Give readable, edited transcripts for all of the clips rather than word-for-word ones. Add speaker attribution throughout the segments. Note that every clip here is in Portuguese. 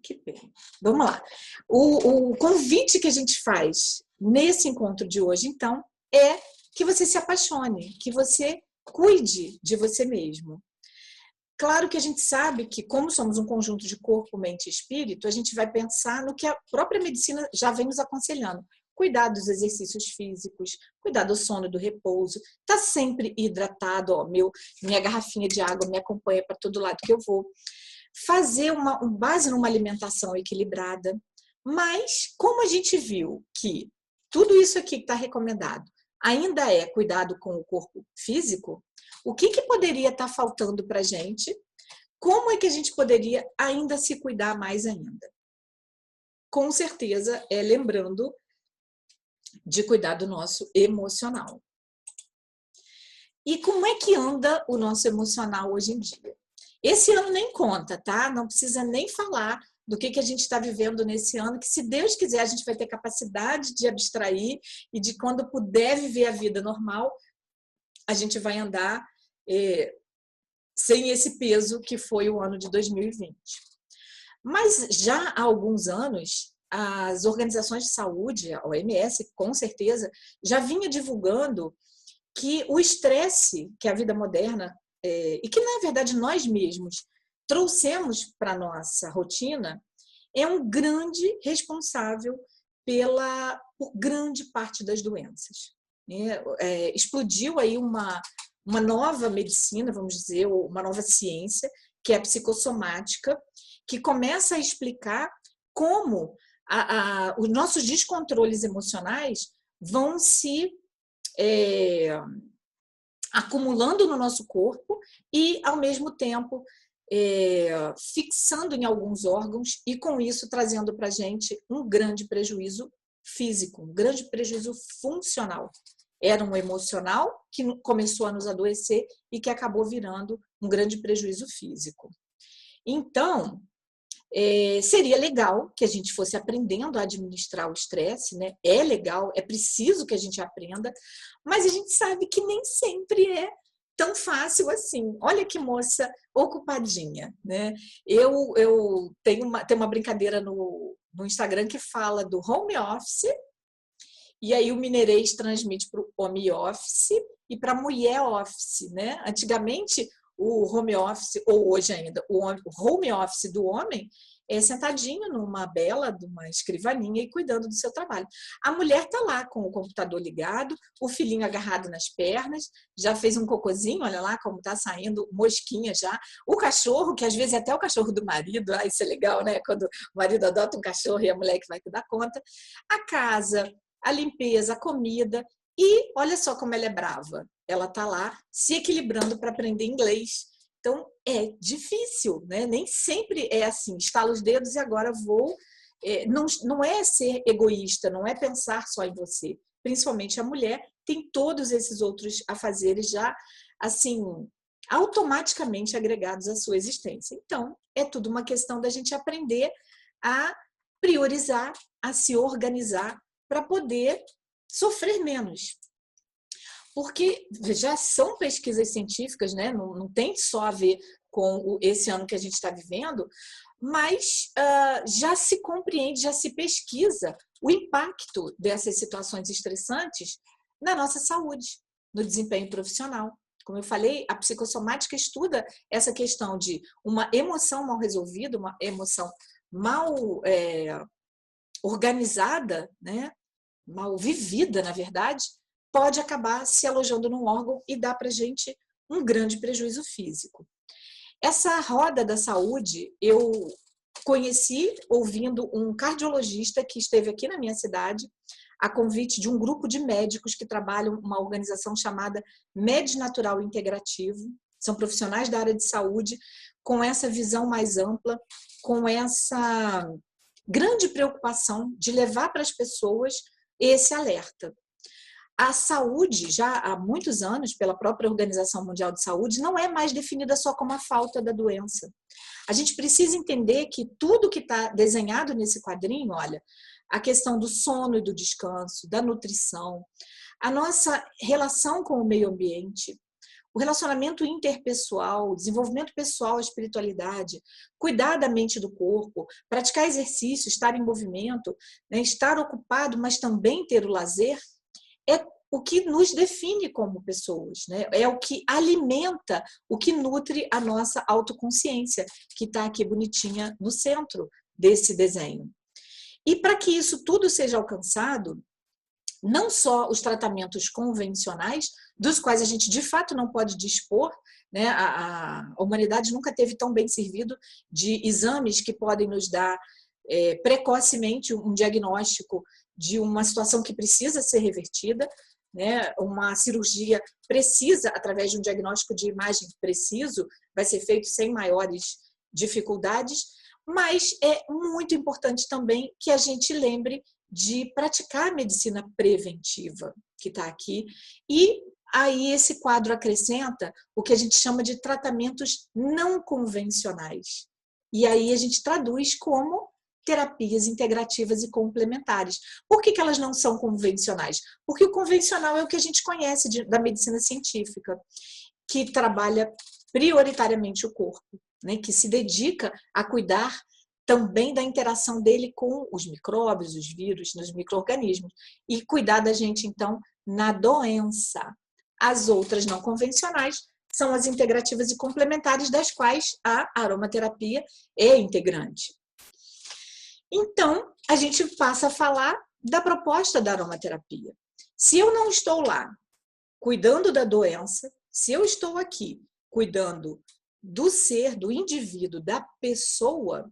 Speaker 1: Que pena. Vamos lá. O convite que a gente faz nesse encontro de hoje, então, é que você se apaixone, que você cuide de você mesmo. Claro que a gente sabe que, como somos um conjunto de corpo, mente e espírito, a gente vai pensar no que a própria medicina já vem nos aconselhando. Cuidar dos exercícios físicos, cuidar do sono e do repouso, estar sempre hidratado, ó, minha garrafinha de água me acompanha para todo lado que eu vou. Fazer uma base numa alimentação equilibrada. Mas, como a gente viu que tudo isso aqui que está recomendado ainda é cuidado com o corpo físico, o que poderia estar faltando para a gente? Como é que a gente poderia ainda se cuidar mais ainda? Com certeza, lembrando de cuidar do nosso emocional. E como é que anda o nosso emocional hoje em dia? Esse ano nem conta, tá? Não precisa nem falar do que a gente está vivendo nesse ano, que se Deus quiser a gente vai ter capacidade de abstrair e de quando puder viver a vida normal, a gente vai andar sem esse peso que foi o ano de 2020. Mas já há alguns anos, as organizações de saúde, a OMS, com certeza, já vinha divulgando que o estresse que a vida moderna, e que, na verdade, nós mesmos trouxemos para a nossa rotina, é um grande responsável por grande parte das doenças. Explodiu aí uma nova medicina, vamos dizer, uma nova ciência, que é a psicossomática, que começa a explicar como os nossos descontroles emocionais vão se acumulando no nosso corpo e, ao mesmo tempo, fixando em alguns órgãos e, com isso, trazendo para a gente um grande prejuízo físico, um grande prejuízo funcional. Era um emocional que começou a nos adoecer e que acabou virando um grande prejuízo físico. Então, seria legal que a gente fosse aprendendo a administrar o estresse, né? É legal, é preciso que a gente aprenda, mas a gente sabe que nem sempre é tão fácil assim. Olha que moça ocupadinha, né? Eu tenho uma brincadeira no Instagram que fala do home office, e aí o mineirês transmite para o home office e para a mulher office, né? Antigamente, o home office, ou hoje ainda, o home office do homem é sentadinho numa bela, de uma escrivaninha e cuidando do seu trabalho. A mulher está lá com o computador ligado, o filhinho agarrado nas pernas, já fez um cocôzinho, olha lá como está saindo mosquinha já. O cachorro, que às vezes é até o cachorro do marido, isso é legal, né? Quando o marido adota um cachorro e a mulher que vai dar conta. A casa, a limpeza, a comida. E olha só como ela é brava. Ela está lá se equilibrando para aprender inglês. Então, é difícil, né? Nem sempre é assim, estalo os dedos e agora vou. Não é ser egoísta, não é pensar só em você. Principalmente a mulher tem todos esses outros afazeres já, assim, automaticamente agregados à sua existência. Então, é tudo uma questão da gente aprender a priorizar, a se organizar para poder sofrer menos. Porque já são pesquisas científicas, né? Não tem só a ver com esse ano que a gente está vivendo, mas já se compreende, já se pesquisa o impacto dessas situações estressantes na nossa saúde, no desempenho profissional. Como eu falei, a psicossomática estuda essa questão de uma emoção mal resolvida, uma emoção mal organizada, né? Mal vivida, na verdade, pode acabar se alojando num órgão e dar para a gente um grande prejuízo físico. Essa roda da saúde eu conheci ouvindo um cardiologista que esteve aqui na minha cidade, a convite de um grupo de médicos que trabalham uma organização chamada Med Natural Integrativo. São profissionais da área de saúde com essa visão mais ampla, com essa grande preocupação de levar para as pessoas esse alerta. A saúde, já há muitos anos, pela própria Organização Mundial de Saúde, não é mais definida só como a falta da doença. A gente precisa entender que tudo que está desenhado nesse quadrinho, olha, a questão do sono e do descanso, da nutrição, a nossa relação com o meio ambiente, o relacionamento interpessoal, o desenvolvimento pessoal, a espiritualidade, cuidar da mente e do corpo, praticar exercício, estar em movimento, né, estar ocupado, mas também ter o lazer, é o que nos define como pessoas, né? É o que alimenta, o que nutre a nossa autoconsciência, que está aqui bonitinha no centro desse desenho. E para que isso tudo seja alcançado, não só os tratamentos convencionais, dos quais a gente de fato não pode dispor, né? A humanidade nunca teve tão bem servido de exames que podem nos dar precocemente um diagnóstico de uma situação que precisa ser revertida, né? Uma cirurgia precisa, através de um diagnóstico de imagem preciso, vai ser feito sem maiores dificuldades, mas é muito importante também que a gente lembre de praticar a medicina preventiva, que está aqui, e aí esse quadro acrescenta o que a gente chama de tratamentos não convencionais. E aí a gente traduz como terapias integrativas e complementares. Por que elas não são convencionais? Porque o convencional é o que a gente conhece da medicina científica, que trabalha prioritariamente o corpo, né? Que se dedica a cuidar também da interação dele com os micróbios, os vírus, nos micro-organismos, e cuidar da gente, então, na doença. As outras não convencionais são as integrativas e complementares, das quais a aromaterapia é integrante. Então, a gente passa a falar da proposta da aromaterapia. Se eu não estou lá cuidando da doença, se eu estou aqui cuidando do ser, do indivíduo, da pessoa,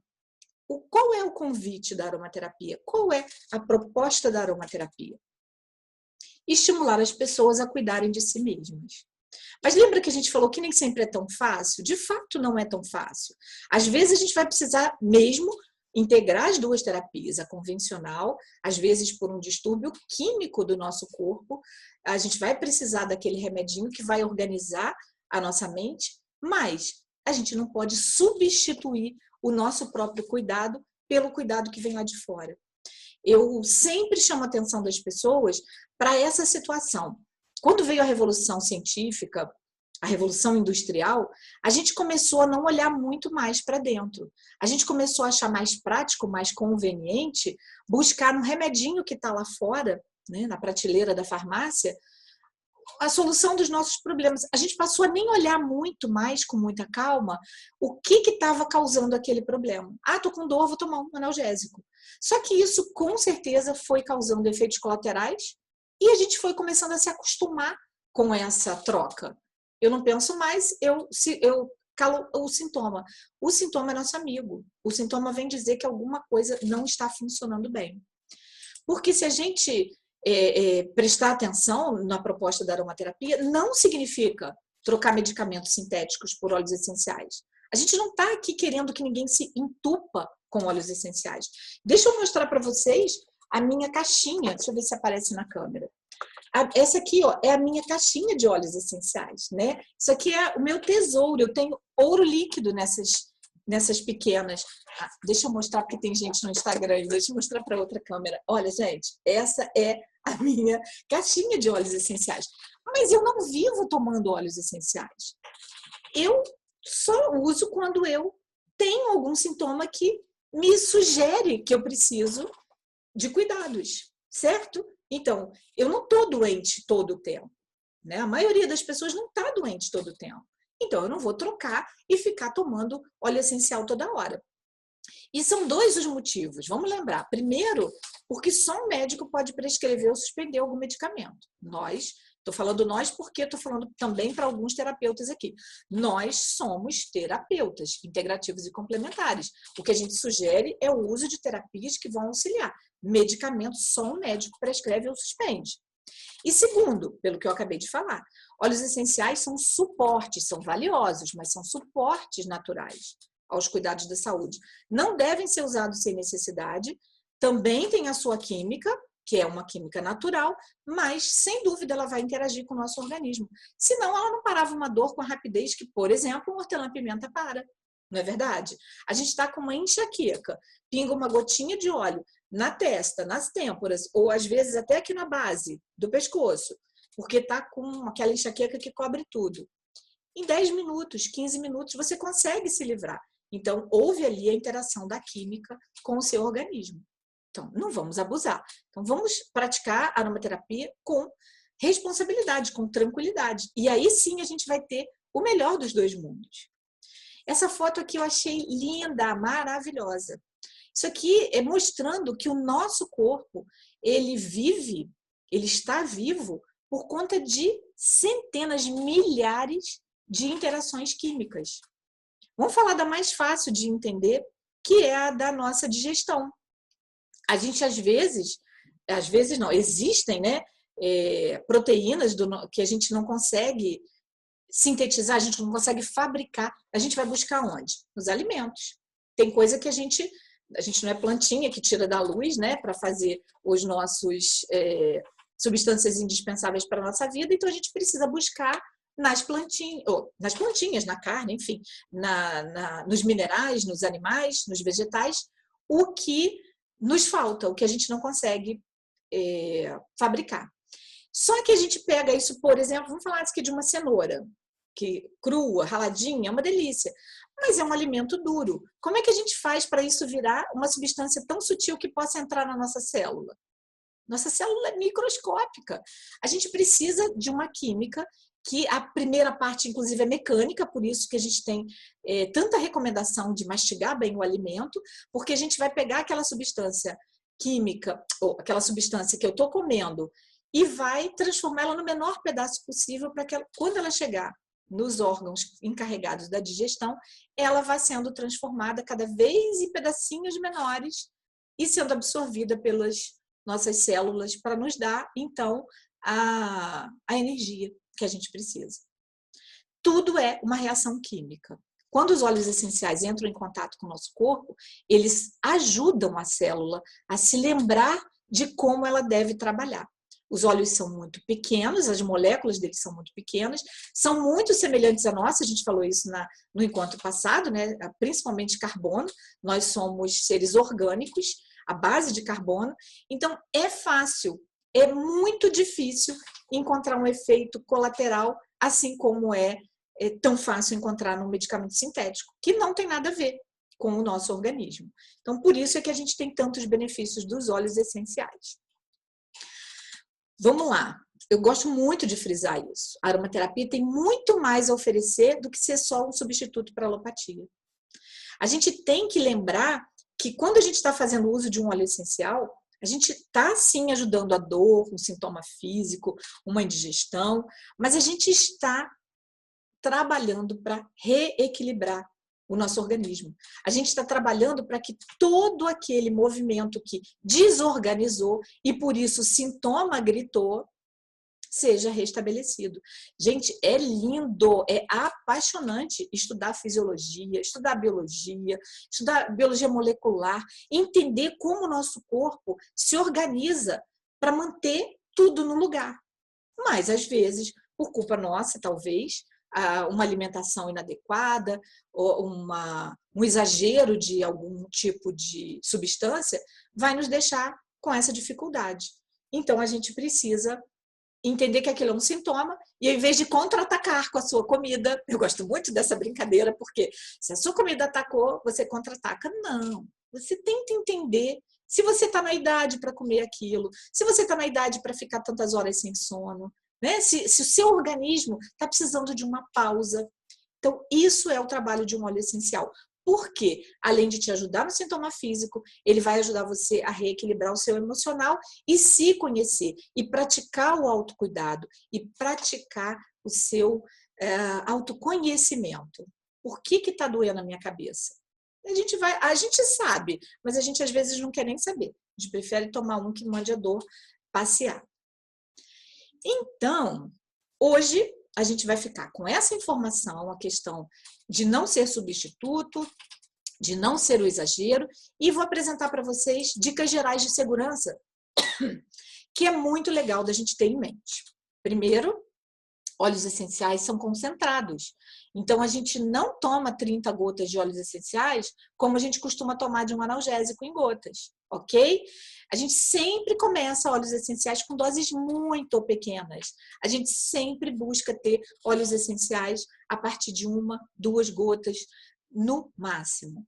Speaker 1: qual é o convite da aromaterapia? Qual é a proposta da aromaterapia? Estimular as pessoas a cuidarem de si mesmas. Mas lembra que a gente falou que nem sempre é tão fácil? De fato, não é tão fácil. Às vezes a gente vai precisar mesmo integrar as duas terapias, a convencional, às vezes por um distúrbio químico do nosso corpo, a gente vai precisar daquele remedinho que vai organizar a nossa mente, mas a gente não pode substituir o nosso próprio cuidado pelo cuidado que vem lá de fora. Eu sempre chamo a atenção das pessoas para essa situação. Quando veio a Revolução Científica, a Revolução Industrial, a gente começou a não olhar muito mais para dentro. A gente começou a achar mais prático, mais conveniente, buscar um remedinho que está lá fora, né, na prateleira da farmácia, a solução dos nossos problemas. A gente passou a nem olhar muito mais, com muita calma, o que estava causando aquele problema. Ah, estou com dor, vou tomar um analgésico. Só que isso, com certeza, foi causando efeitos colaterais e a gente foi começando a se acostumar com essa troca. Eu não penso mais, eu calo o sintoma. O sintoma é nosso amigo. O sintoma vem dizer que alguma coisa não está funcionando bem. Porque se a gente prestar atenção na proposta da aromaterapia, não significa trocar medicamentos sintéticos por óleos essenciais. A gente não está aqui querendo que ninguém se entupa com óleos essenciais. Deixa eu mostrar para vocês a minha caixinha. Deixa eu ver se aparece na câmera. Essa aqui, ó, é a minha caixinha de óleos essenciais, né? Isso aqui é o meu tesouro. Eu tenho ouro líquido nessas pequenas. Ah, deixa eu mostrar, porque tem gente no Instagram. Deixa eu mostrar para outra câmera. Olha, gente, essa é a minha caixinha de óleos essenciais. Mas eu não vivo tomando óleos essenciais. Eu só uso quando eu tenho algum sintoma que me sugere que eu preciso de cuidados, certo? Então, eu não estou doente todo o tempo, né? A maioria das pessoas não está doente todo o tempo. Então, eu não vou trocar e ficar tomando óleo essencial toda hora. E são dois os motivos. Vamos lembrar. Primeiro, porque só um médico pode prescrever ou suspender algum medicamento. Estou falando nós porque estou falando também para alguns terapeutas aqui. Nós somos terapeutas integrativos e complementares. O que a gente sugere é o uso de terapias que vão auxiliar. Medicamentos só um médico prescreve ou suspende. E segundo, pelo que eu acabei de falar, óleos essenciais são suportes, são valiosos, mas são suportes naturais aos cuidados da saúde. Não devem ser usados sem necessidade, também tem a sua química, que é uma química natural, mas, sem dúvida, ela vai interagir com o nosso organismo. Senão, ela não parava uma dor com a rapidez que, por exemplo, um hortelã-pimenta para. Não é verdade? A gente está com uma enxaqueca, pinga uma gotinha de óleo na testa, nas têmporas, ou às vezes até aqui na base do pescoço, porque está com aquela enxaqueca que cobre tudo. em 10 minutos, 15 minutos, você consegue se livrar. Então, houve ali a interação da química com o seu organismo. Então, não vamos abusar. Então, vamos praticar aromaterapia com responsabilidade, com tranquilidade. E aí sim a gente vai ter o melhor dos dois mundos. Essa foto aqui eu achei linda, maravilhosa. Isso aqui é mostrando que o nosso corpo, ele vive, ele está vivo por conta de centenas, milhares de interações químicas. Vamos falar da mais fácil de entender, que é a da nossa digestão. A gente, às vezes não, existem, né, proteínas que a gente não consegue sintetizar, a gente não consegue fabricar. A gente vai buscar onde? Nos alimentos. Tem coisa que a gente não é plantinha que tira da luz, né, para fazer os nossos substâncias indispensáveis para a nossa vida, então a gente precisa buscar nas plantinhas, na carne, enfim, nos minerais, nos animais, nos vegetais, o que nos falta, o que a gente não consegue fabricar. Só que a gente pega isso, por exemplo, vamos falar aqui de uma cenoura, que crua, raladinha, é uma delícia, mas é um alimento duro. Como é que a gente faz para isso virar uma substância tão sutil que possa entrar na nossa célula? Nossa célula é microscópica. A gente precisa de uma química que a primeira parte, inclusive, é mecânica, por isso que a gente tem tanta recomendação de mastigar bem o alimento, porque a gente vai pegar aquela substância química, ou aquela substância que eu estou comendo, e vai transformá-la no menor pedaço possível para que, quando ela chegar nos órgãos encarregados da digestão, ela vai sendo transformada cada vez em pedacinhos menores e sendo absorvida pelas nossas células para nos dar, então, a energia que a gente precisa. Tudo é uma reação química. Quando os óleos essenciais entram em contato com o nosso corpo, eles ajudam a célula a se lembrar de como ela deve trabalhar. Os óleos são muito pequenos, as moléculas deles são muito pequenas, são muito semelhantes à nossa, a gente falou isso no encontro passado, né? Principalmente carbono, nós somos seres orgânicos, a base de carbono, então é fácil, é muito difícil encontrar um efeito colateral, assim como é tão fácil encontrar num medicamento sintético, que não tem nada a ver com o nosso organismo. Então, por isso é que a gente tem tantos benefícios dos óleos essenciais. Vamos lá, eu gosto muito de frisar isso. A aromaterapia tem muito mais a oferecer do que ser só um substituto para a alopatia. A gente tem que lembrar que quando a gente está fazendo uso de um óleo essencial, a gente está sim ajudando a dor, um sintoma físico, uma indigestão, mas a gente está trabalhando para reequilibrar o nosso organismo. A gente está trabalhando para que todo aquele movimento que desorganizou e por isso o sintoma gritou, seja restabelecido. Gente, é lindo, é apaixonante estudar fisiologia, estudar biologia molecular, entender como o nosso corpo se organiza para manter tudo no lugar. Mas, às vezes, por culpa nossa, talvez, uma alimentação inadequada, ou um exagero de algum tipo de substância, vai nos deixar com essa dificuldade. Então, a gente precisa entender que aquilo é um sintoma e, ao invés de contra-atacar com a sua comida, eu gosto muito dessa brincadeira, porque se a sua comida atacou, você contra-ataca. Não, você tenta entender se você está na idade para comer aquilo, se você está na idade para ficar tantas horas sem sono, né? Se o seu organismo está precisando de uma pausa. Então, isso é o trabalho de um óleo essencial. Porque, além de te ajudar no sintoma físico, ele vai ajudar você a reequilibrar o seu emocional e se conhecer, e praticar o autocuidado, e praticar o seu autoconhecimento. Por que está doendo a minha cabeça? A gente sabe, mas a gente às vezes não quer nem saber. A gente prefere tomar um que mande a dor passear. Então, hoje a gente vai ficar com essa informação, a questão de não ser substituto, de não ser o exagero, e vou apresentar para vocês dicas gerais de segurança, que é muito legal da gente ter em mente. Primeiro, óleos essenciais são concentrados. Então, a gente não toma 30 gotas de óleos essenciais como a gente costuma tomar de um analgésico em gotas, ok? A gente sempre começa óleos essenciais com doses muito pequenas. A gente sempre busca ter óleos essenciais a partir de 1, 2 gotas no máximo.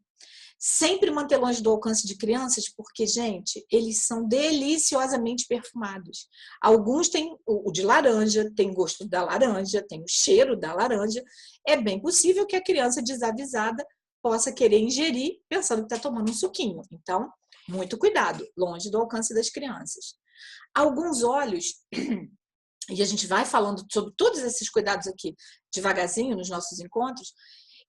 Speaker 1: Sempre manter longe do alcance de crianças, porque, gente, eles são deliciosamente perfumados. Alguns têm o de laranja, tem gosto da laranja, tem o cheiro da laranja. É bem possível que a criança desavisada possa querer ingerir pensando que está tomando um suquinho. Então, muito cuidado, longe do alcance das crianças. Alguns óleos, e a gente vai falando sobre todos esses cuidados aqui devagarzinho nos nossos encontros,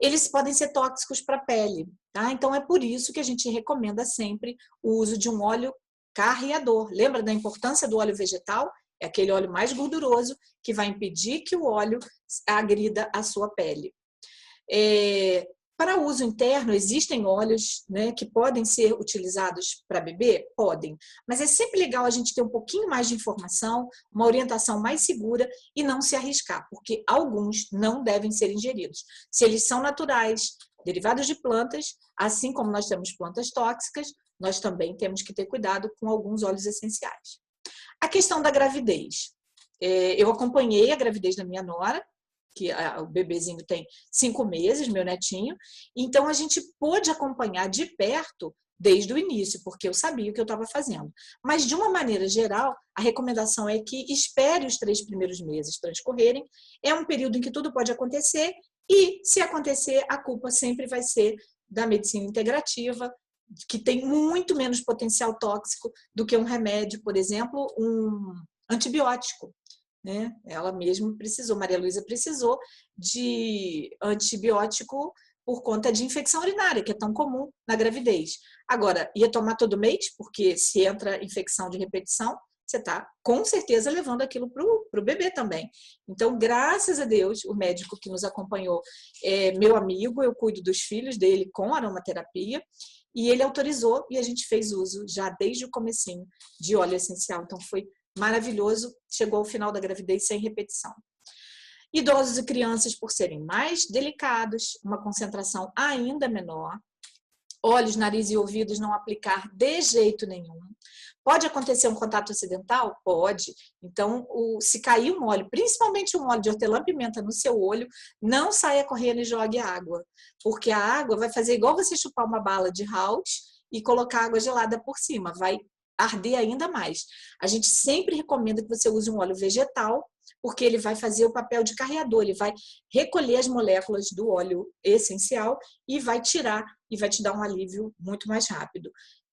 Speaker 1: eles podem ser tóxicos para a pele, tá? Então, é por isso que a gente recomenda sempre o uso de um óleo carreador. Lembra da importância do óleo vegetal? É aquele óleo mais gorduroso que vai impedir que o óleo agrida a sua pele. Para uso interno, existem óleos, né, que podem ser utilizados para bebê? Podem. Mas é sempre legal a gente ter um pouquinho mais de informação, uma orientação mais segura e não se arriscar, porque alguns não devem ser ingeridos. Se eles são naturais, derivados de plantas, assim como nós temos plantas tóxicas, nós também temos que ter cuidado com alguns óleos essenciais. A questão da gravidez. Eu acompanhei a gravidez da minha nora, que o bebezinho tem 5 meses, meu netinho, então a gente pôde acompanhar de perto desde o início, porque eu sabia o que eu estava fazendo. Mas, de uma maneira geral, a recomendação é que espere os 3 primeiros meses transcorrerem, é um período em que tudo pode acontecer, e se acontecer, a culpa sempre vai ser da medicina integrativa, que tem muito menos potencial tóxico do que um remédio, por exemplo, um antibiótico. Né? Ela mesma precisou, Maria Luísa precisou de antibiótico por conta de infecção urinária, que é tão comum na gravidez. Agora, ia tomar todo mês, porque se entra infecção de repetição, você está com certeza levando aquilo para o bebê também. Então, graças a Deus, o médico que nos acompanhou é meu amigo, eu cuido dos filhos dele com aromaterapia, e ele autorizou e a gente fez uso já desde o comecinho de óleo essencial. Então, foi maravilhoso, chegou ao final da gravidez sem repetição. Idosos e crianças, por serem mais delicados, uma concentração ainda menor. Olhos, nariz e ouvidos não aplicar de jeito nenhum. Pode acontecer um contato acidental? Pode. Então, se cair um óleo, principalmente um óleo de hortelã-pimenta no seu olho, não saia correndo e jogue água, porque a água vai fazer igual você chupar uma bala de house e colocar água gelada por cima, vai arder ainda mais. A gente sempre recomenda que você use um óleo vegetal, porque ele vai fazer o papel de carreador, ele vai recolher as moléculas do óleo essencial e vai tirar, e vai te dar um alívio muito mais rápido.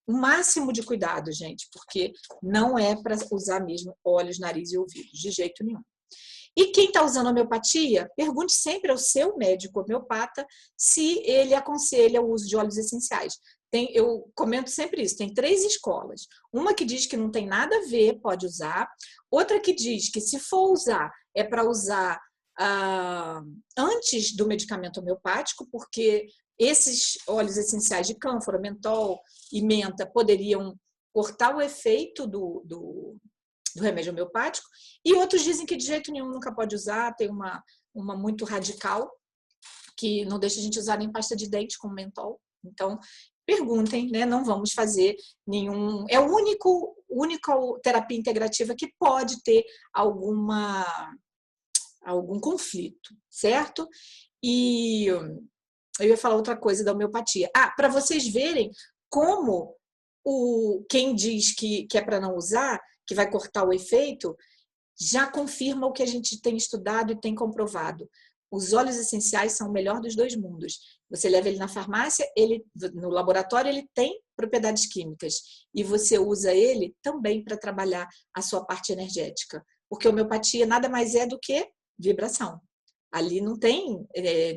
Speaker 1: O máximo de cuidado, gente, porque não é para usar mesmo olhos, nariz e ouvidos, de jeito nenhum. E quem está usando homeopatia, pergunte sempre ao seu médico homeopata se ele aconselha o uso de óleos essenciais. Eu comento sempre isso, tem 3 escolas. Uma que diz que não tem nada a ver, pode usar. Outra que diz que se for usar, é para usar antes do medicamento homeopático, porque esses óleos essenciais de cânfora, mentol e menta poderiam cortar o efeito do remédio homeopático. E outros dizem que de jeito nenhum nunca pode usar, tem uma muito radical, que não deixa a gente usar nem pasta de dente com mentol. Então, perguntem, né? Não vamos fazer nenhum... É a única terapia integrativa que pode ter algum conflito, certo? E eu ia falar outra coisa da homeopatia. Para vocês verem como quem diz que é para não usar, que vai cortar o efeito, já confirma o que a gente tem estudado e tem comprovado. Os óleos essenciais são o melhor dos 2 mundos. Você leva ele na farmácia, no laboratório ele tem propriedades químicas. E você usa ele também para trabalhar a sua parte energética. Porque a homeopatia nada mais é do que vibração. Ali não tem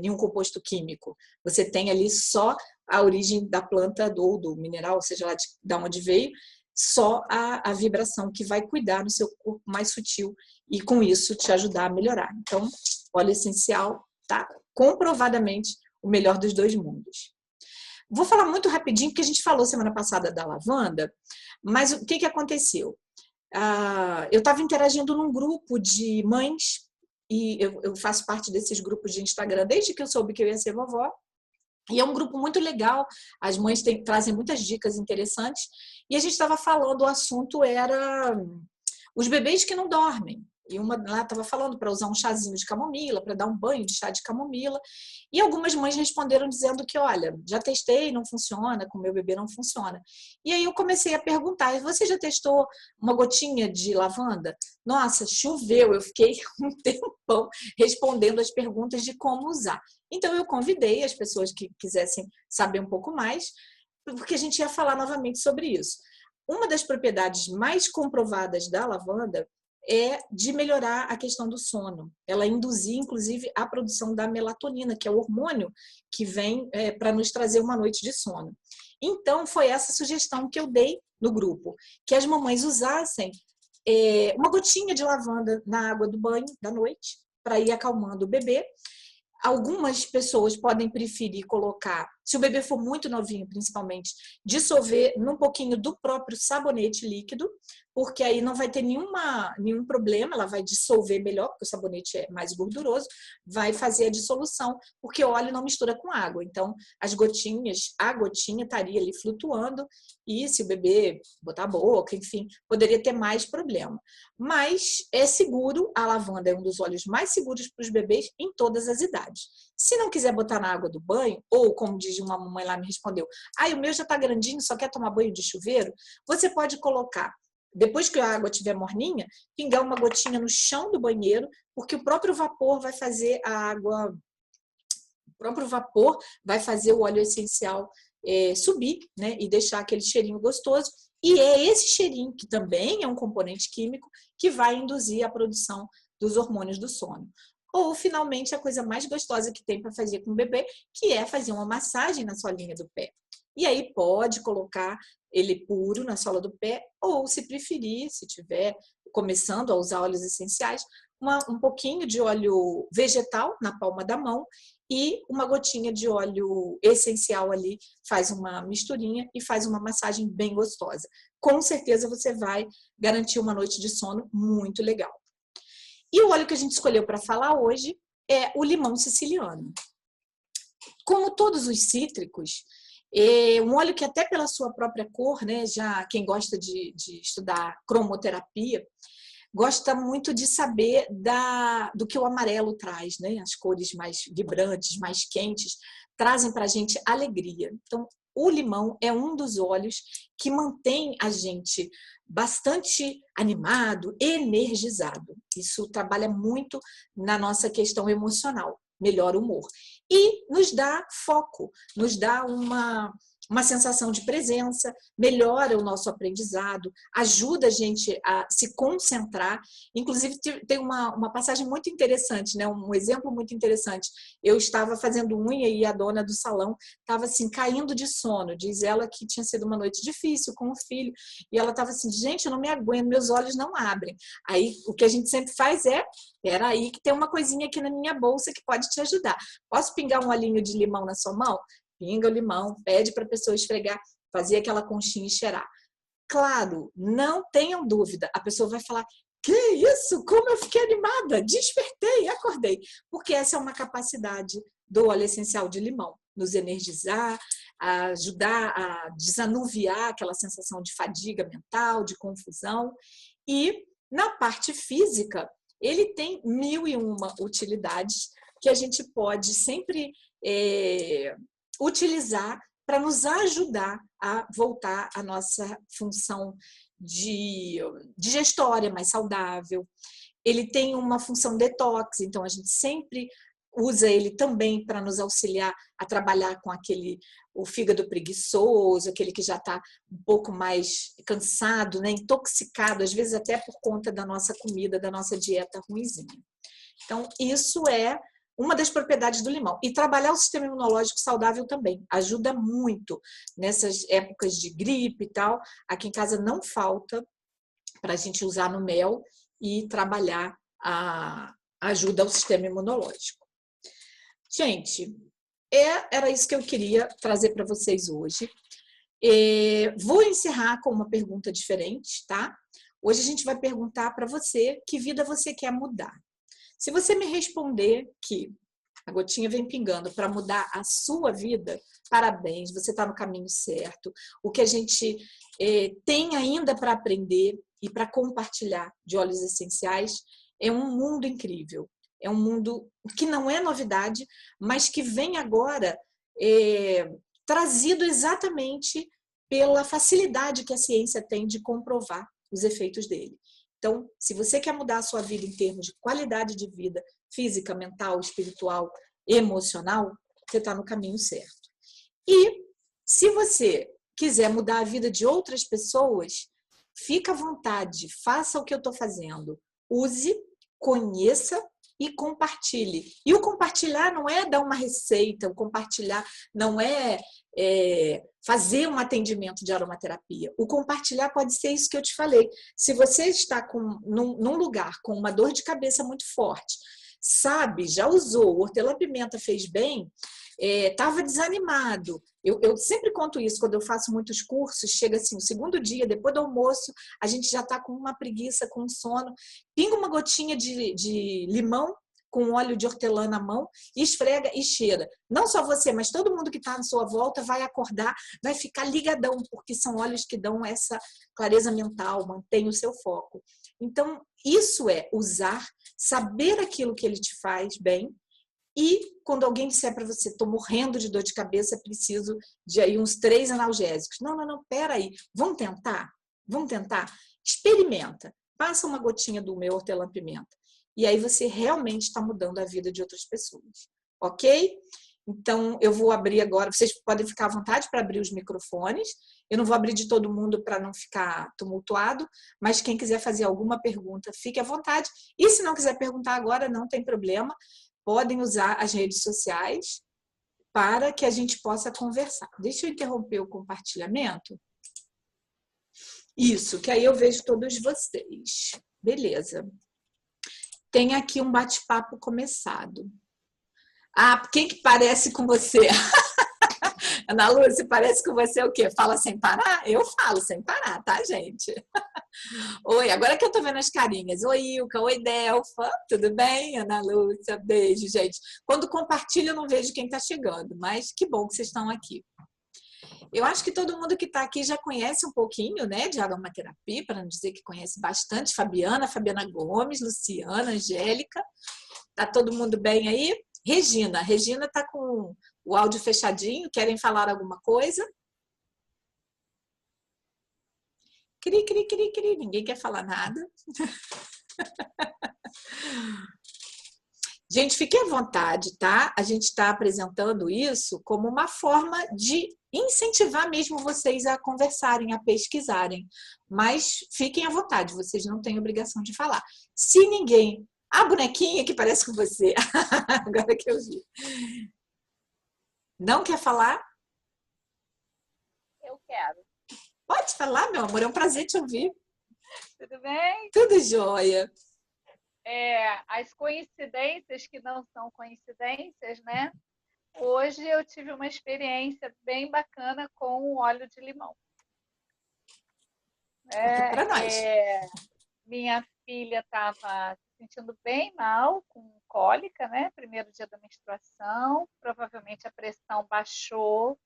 Speaker 1: nenhum composto químico. Você tem ali só a origem da planta ou do mineral, ou seja lá de onde veio, só a vibração que vai cuidar do seu corpo mais sutil e com isso te ajudar a melhorar. Então, óleo essencial tá comprovadamente o melhor dos 2 mundos. Vou falar muito rapidinho, porque a gente falou semana passada da lavanda, mas o que aconteceu? Eu estava interagindo num grupo de mães e eu faço parte desses grupos de Instagram desde que eu soube que eu ia ser vovó. E é um grupo muito legal, as mães trazem muitas dicas interessantes. E a gente estava falando, o assunto era os bebês que não dormem. E uma lá estava falando para usar um chazinho de camomila, para dar um banho de chá de camomila. E algumas mães responderam dizendo que, olha, já testei, não funciona, com meu bebê não funciona. E aí eu comecei a perguntar, você já testou uma gotinha de lavanda? Nossa, choveu, eu fiquei um tempão respondendo as perguntas de como usar. Então eu convidei as pessoas que quisessem saber um pouco mais, porque a gente ia falar novamente sobre isso. Uma das propriedades mais comprovadas da lavanda é de melhorar a questão do sono. Ela induzir, inclusive, a produção da melatonina, que é o hormônio que vem para nos trazer uma noite de sono. Então, foi essa sugestão que eu dei no grupo, que as mamães usassem uma gotinha de lavanda na água do banho da noite, para ir acalmando o bebê. Algumas pessoas podem preferir colocar, se o bebê for muito novinho, principalmente, dissolver num pouquinho do próprio sabonete líquido, porque aí não vai ter nenhum problema, ela vai dissolver melhor, porque o sabonete é mais gorduroso, vai fazer a dissolução, porque o óleo não mistura com água. Então, as gotinhas, a gotinha estaria ali flutuando, e se o bebê botar a boca, enfim, poderia ter mais problema. Mas é seguro, a lavanda é um dos óleos mais seguros para os bebês em todas as idades. Se não quiser botar na água do banho, ou como diz uma mamãe lá me respondeu, o meu já está grandinho, só quer tomar banho de chuveiro, você pode colocar, depois que a água estiver morninha, pingar uma gotinha no chão do banheiro, porque o próprio vapor vai fazer o óleo essencial subir, né, e deixar aquele cheirinho gostoso. E é esse cheirinho, que também é um componente químico, que vai induzir a produção dos hormônios do sono. Ou, finalmente, a coisa mais gostosa que tem para fazer com o bebê, que é fazer uma massagem na solinha do pé. E aí pode colocar ele puro na sola do pé, ou, se preferir, se tiver começando a usar óleos essenciais, um pouquinho de óleo vegetal na palma da mão e uma gotinha de óleo essencial ali, faz uma misturinha e faz uma massagem bem gostosa. Com certeza você vai garantir uma noite de sono muito legal. E o óleo que a gente escolheu para falar hoje é o limão siciliano. Como todos os cítricos, um óleo que até pela sua própria cor, né, já quem gosta de estudar cromoterapia, gosta muito de saber do que o amarelo traz, né? As cores mais vibrantes, mais quentes, trazem para a gente alegria. Então, o limão é um dos óleos que mantém a gente bastante animado, energizado. Isso trabalha muito na nossa questão emocional, melhora o humor. E nos dá foco, nos dá uma sensação de presença, melhora o nosso aprendizado, ajuda a gente a se concentrar. Inclusive, tem uma passagem muito interessante, né? Um exemplo muito interessante. Eu estava fazendo unha e a dona do salão estava assim, caindo de sono. Diz ela que tinha sido uma noite difícil com o filho. E ela estava assim, gente, eu não me aguento, meus olhos não abrem. Aí, o que a gente sempre faz peraí que tem uma coisinha aqui na minha bolsa que pode te ajudar. Posso pingar um olhinho de limão na sua mão? Pinga o limão, pede para a pessoa esfregar, fazer aquela conchinha e cheirar. Claro, não tenham dúvida, a pessoa vai falar, que isso? Como eu fiquei animada, despertei, acordei. Porque essa é uma capacidade do óleo essencial de limão, nos energizar, ajudar a desanuviar aquela sensação de fadiga mental, de confusão. E na parte física, ele tem 1001 utilidades que a gente pode sempre utilizar para nos ajudar a voltar à nossa função digestória mais saudável. Ele tem uma função detox, então a gente sempre usa ele também para nos auxiliar a trabalhar com o fígado preguiçoso, aquele que já está um pouco mais cansado, né, intoxicado, às vezes até por conta da nossa comida, da nossa dieta ruinzinha. Então, isso é uma das propriedades do limão. E trabalhar o sistema imunológico saudável também ajuda muito nessas épocas de gripe e tal. Aqui em casa não falta para a gente usar no mel e trabalhar a ajuda ao sistema imunológico. Gente, era isso que eu queria trazer para vocês hoje. Vou encerrar com uma pergunta diferente, tá? Hoje a gente vai perguntar para você que vida você quer mudar. Se você me responder que a gotinha vem pingando para mudar a sua vida, parabéns, você está no caminho certo. O que a gente tem ainda para aprender e para compartilhar de óleos essenciais é um mundo incrível. É um mundo que não é novidade, mas que vem agora trazido exatamente pela facilidade que a ciência tem de comprovar os efeitos dele. Então, se você quer mudar a sua vida em termos de qualidade de vida física, mental, espiritual, emocional, você está no caminho certo. E se você quiser mudar a vida de outras pessoas, fica à vontade, faça o que eu estou fazendo. Use, conheça e compartilhe. E o compartilhar não é dar uma receita, o compartilhar não é fazer um atendimento de aromaterapia. O compartilhar pode ser isso que eu te falei. Se você está num lugar com uma dor de cabeça muito forte, sabe, já usou, o hortelã-pimenta fez bem, estava desanimado. Eu sempre conto isso quando eu faço muitos cursos, chega assim, o segundo dia, depois do almoço, a gente já está com uma preguiça, com sono, pinga uma gotinha de limão com óleo de hortelã na mão, esfrega e cheira. Não só você, mas todo mundo que está à sua volta vai acordar, vai ficar ligadão, porque são óleos que dão essa clareza mental, mantém o seu foco. Então, isso é usar, saber aquilo que ele te faz bem, e quando alguém disser para você, estou morrendo de dor de cabeça, preciso de aí uns 3 analgésicos. Não, peraí, vamos tentar? Vamos tentar? Experimenta, passa uma gotinha do meu hortelã-pimenta. E aí você realmente está mudando a vida de outras pessoas, ok? Então, eu vou abrir agora, vocês podem ficar à vontade para abrir os microfones. Eu não vou abrir de todo mundo para não ficar tumultuado, mas quem quiser fazer alguma pergunta, fique à vontade. E se não quiser perguntar agora, não tem problema, podem usar as redes sociais para que a gente possa conversar. Deixa eu interromper o compartilhamento. Isso, que aí eu vejo todos vocês. Beleza. Tem aqui um bate-papo começado. Ah, quem que parece com você? Ana Lúcia, parece com você o quê? Fala sem parar? Eu falo sem parar, tá, gente? Oi, agora que eu tô vendo as carinhas. Oi, Ilka. Oi, Delfa. Tudo bem? Ana Lúcia, beijo, gente. Quando compartilho, eu não vejo quem tá chegando, mas que bom que vocês estão aqui. Eu acho que todo mundo que está aqui já conhece um pouquinho, né, de aromaterapia, para não dizer que conhece bastante. Fabiana Gomes, Luciana, Angélica. Tá todo mundo bem aí? Regina está com o áudio fechadinho. Querem falar alguma coisa? Cri, ninguém quer falar nada. Gente, fique à vontade, tá? A gente está apresentando isso como uma forma de incentivar mesmo vocês a conversarem, a pesquisarem. Mas fiquem à vontade, vocês não têm obrigação de falar. Se ninguém... A bonequinha que parece com você. Agora que eu vi. Não quer falar?
Speaker 2: Eu quero.
Speaker 1: Pode falar, meu amor, é um prazer te ouvir.
Speaker 2: Tudo bem?
Speaker 1: Tudo jóia.
Speaker 2: As coincidências que não são coincidências, né? Hoje eu tive uma experiência bem bacana com o óleo de limão.
Speaker 1: Para nós.
Speaker 2: Minha filha estava se sentindo bem mal, com cólica, né? Primeiro dia da menstruação, provavelmente a pressão baixou,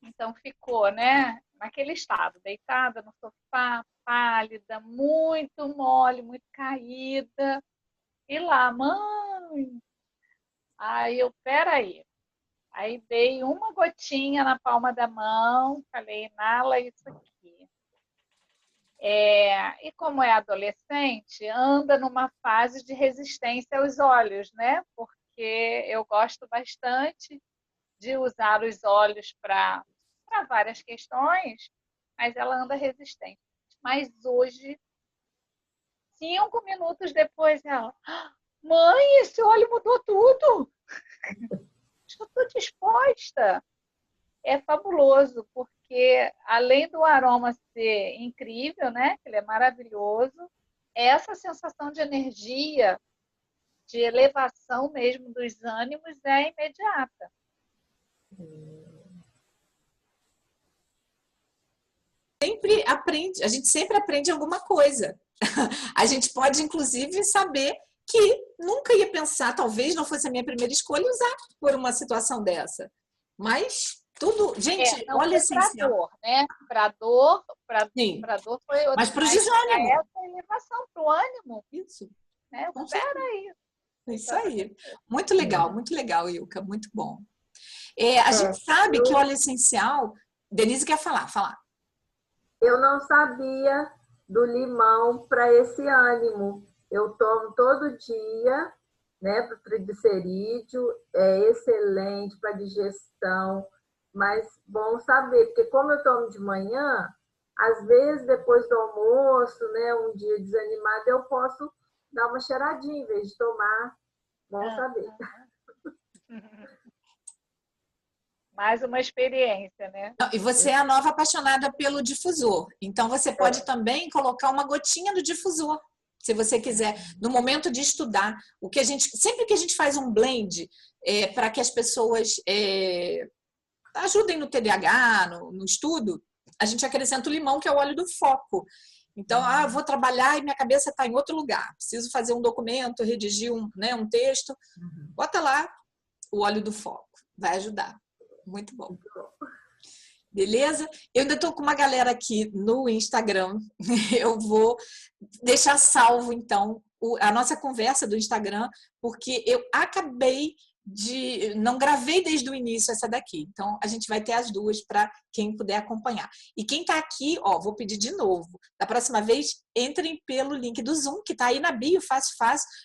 Speaker 2: então ficou, né? Naquele estado, deitada no sofá, pálida, muito mole, muito caída. E lá, mãe. Aí peraí. Aí dei uma gotinha na palma da mão, falei, inala isso aqui. E como é adolescente, anda numa fase de resistência aos óleos, né? Porque eu gosto bastante de usar os óleos para várias questões, mas ela anda resistente. Mas hoje, 5 minutos depois, ela... Mãe, esse óleo mudou tudo! Eu estou disposta. É fabuloso, porque além do aroma ser incrível, né? Ele é maravilhoso, essa sensação de energia, de elevação mesmo dos ânimos é imediata.
Speaker 1: A gente sempre aprende alguma coisa. A gente pode, inclusive, saber que nunca ia pensar, talvez não fosse a minha primeira escolha, usar por uma situação dessa. Mas tudo... Gente,
Speaker 2: não
Speaker 1: óleo
Speaker 2: foi para
Speaker 1: essencial.
Speaker 2: dor, né? Para dor,
Speaker 1: Sim,
Speaker 2: dor foi outra.
Speaker 1: mas para o desânimo.
Speaker 2: Essa elevação para o ânimo.
Speaker 1: Isso.
Speaker 2: Né? Espera aí.
Speaker 1: Isso aí. Muito legal, Ilka, muito bom. A gente sabe que óleo essencial... Denise quer falar.
Speaker 3: Eu não sabia do limão para esse ânimo. Eu tomo todo dia, né, para o triglicerídeo, é excelente para digestão, mas bom saber, porque como eu tomo de manhã, às vezes depois do almoço, né, um dia desanimado, eu posso dar uma cheiradinha em vez de tomar. Bom saber.
Speaker 2: Mais uma experiência, né?
Speaker 1: E você é a nova apaixonada pelo difusor. Então, você pode também colocar uma gotinha do difusor, se você quiser, no momento de estudar. Sempre que a gente faz um blend para que as pessoas ajudem no TDAH, no estudo, a gente acrescenta o limão, que é o óleo do foco. Então, eu vou trabalhar e minha cabeça está em outro lugar. Preciso fazer um documento, redigir um texto. Bota lá o óleo do foco. Vai ajudar. Muito bom. Beleza? Eu ainda estou com uma galera aqui no Instagram. Eu vou deixar salvo, então, a nossa conversa do Instagram, porque eu acabei de... Não gravei desde o início essa daqui. Então, a gente vai ter as duas para quem puder acompanhar. E quem está aqui, vou pedir de novo. Da próxima vez, entrem pelo link do Zoom, que está aí na bio, fácil,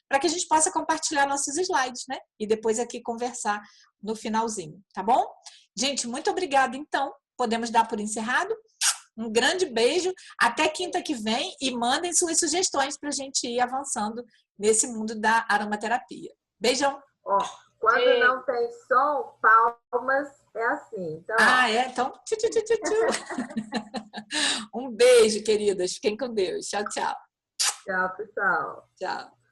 Speaker 1: para que a gente possa compartilhar nossos slides, né? E depois aqui conversar no finalzinho, tá bom? Gente, muito obrigada, então. Podemos dar por encerrado. Um grande beijo. Até quinta que vem e mandem suas sugestões para a gente ir avançando nesse mundo da aromaterapia. Beijão!
Speaker 3: Quando não tem som, palmas é assim. Então,
Speaker 1: Então, tchu, tchu, tchu, tchu, tchu. Um beijo, queridas. Fiquem com Deus. Tchau, tchau.
Speaker 3: Tchau, pessoal.
Speaker 1: Tchau.